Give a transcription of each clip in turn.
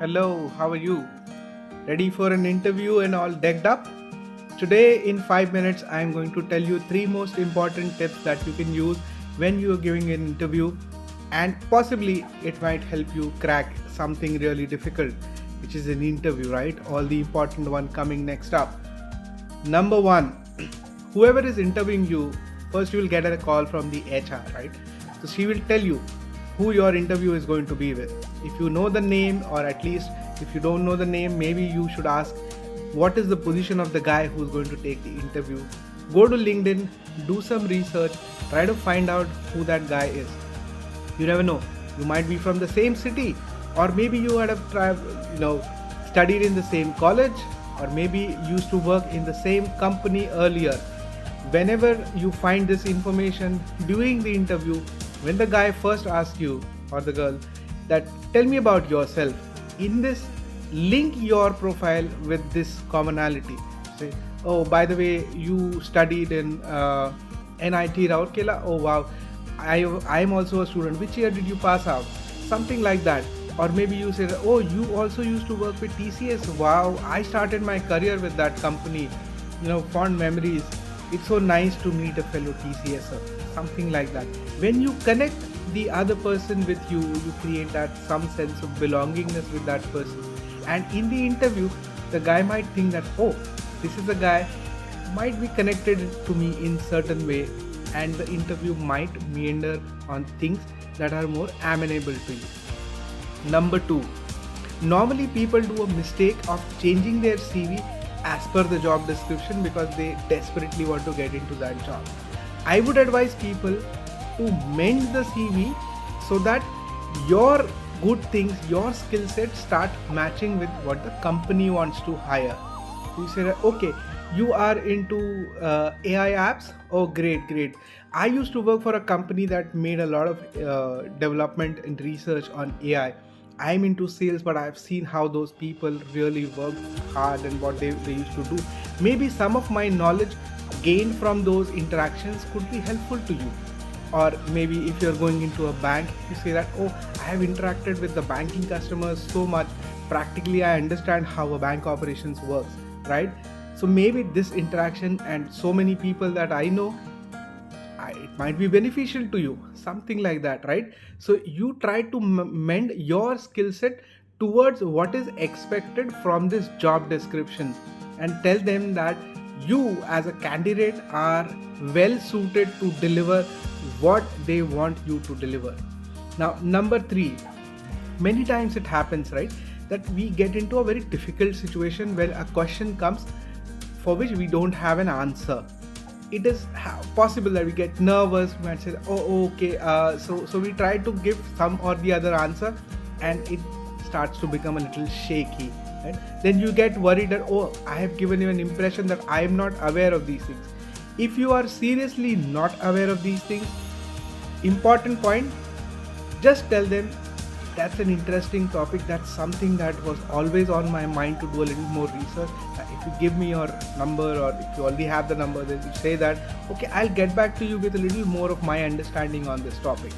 Hello, how are you? Ready for an interview and all decked up? Today, in 5 minutes, I am going to tell you three most important tips that you can use when you are giving an interview, and possibly it might help you crack something really difficult, which is an interview, right? All the important one coming next up. Number one, whoever is interviewing you, first you will get a call from the HR, right? So she will tell you who your interview is going to be with. If you know the name, or at least if you don't know the name, maybe you should ask what is the position of the guy who's going to take the interview. Go to LinkedIn, do some research, try to find out who that guy is. You never know, you might be from the same city, or maybe you had studied in the same college, or maybe used to work in the same company earlier. Whenever you find this information during the interview, when the guy first asks you, or the girl, that tell me about yourself, in this, link your profile with this commonality. Say, oh, by the way, you studied in NIT Rourkela. Oh wow, I am also a student. Which year did you pass out? Something like that. Or maybe you say, oh, you also used to work with TCS. Wow, I started my career with that company. Fond memories. It's so nice to meet a fellow TCSer. Something like that. When you connect the other person with you, you create that some sense of belongingness with that person. And in the interview, the guy might think that, oh, this is a guy might be connected to me in certain way, and the interview might meander on things that are more amenable to you. Number two, normally people do a mistake of changing their CV as per the job description because they desperately want to get into that job. I would advise people to mend the CV so that your good things, your skill set start matching with what the company wants to hire. You say, okay, you are into AI apps. Oh, great. I used to work for a company that made a lot of development and research on AI. I'm into sales, but I've seen how those people really work hard and what they used to do. Maybe some of my knowledge gained from those interactions could be helpful to you. Or maybe if you're going into a bank, you say that, oh, I have interacted with the banking customers so much. Practically, I understand how a bank operations works, right? So maybe this interaction and so many people that I know, it might be beneficial to you, something like that, right? So you try to mend your skill set towards what is expected from this job description, and tell them that you as a candidate are well suited to deliver what they want you to deliver. Now, number three, many times it happens, right, that we get into a very difficult situation where a question comes for which we don't have an answer. It is possible that we get nervous. We might say, oh, okay, so we try to give some or the other answer, and it starts to become a little shaky, right? Then you get worried that, oh, I have given you an impression that I am not aware of these things. If you are seriously not aware of these things, important point, just tell them that's an interesting topic. That's something that was always on my mind to do a little more research. If you give me your number, or if you already have the number, then you say that, okay, I'll get back to you with a little more of my understanding on this topic.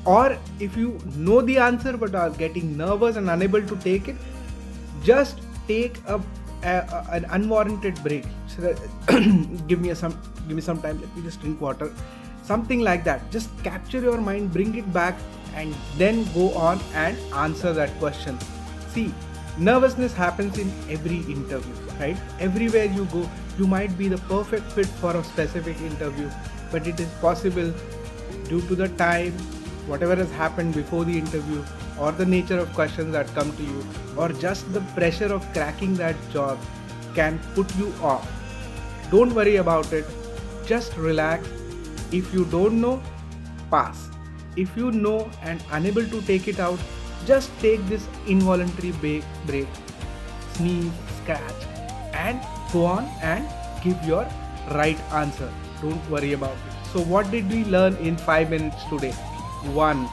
Or if you know the answer but are getting nervous and unable to take it, just take an unwarranted break. So that give me some time, let me just drink water, something like that. Just capture your mind, bring it back, and then go on and answer that question. See, nervousness happens in every interview, right? Everywhere you go, you might be the perfect fit for a specific interview, but it is possible, due to the time, whatever has happened before the interview, or the nature of questions that come to you, or just the pressure of cracking that job, can put you off. Don't worry about it, just relax. If you don't know, pass. If you know and unable to take it out, just take this involuntary break, sneeze, scratch, and go on and give your right answer. Don't worry about it. So what did we learn in 5 minutes today? 1.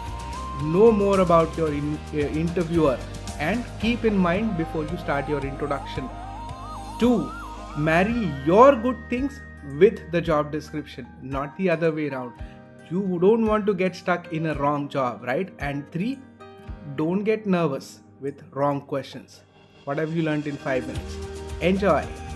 Know more about your interviewer and keep in mind before you start your introduction. 2. Marry your good things with the job description, not the other way around. You don't want to get stuck in a wrong job, right? And 3, don't get nervous. with wrong questions. What have you learned in 5 minutes? Enjoy!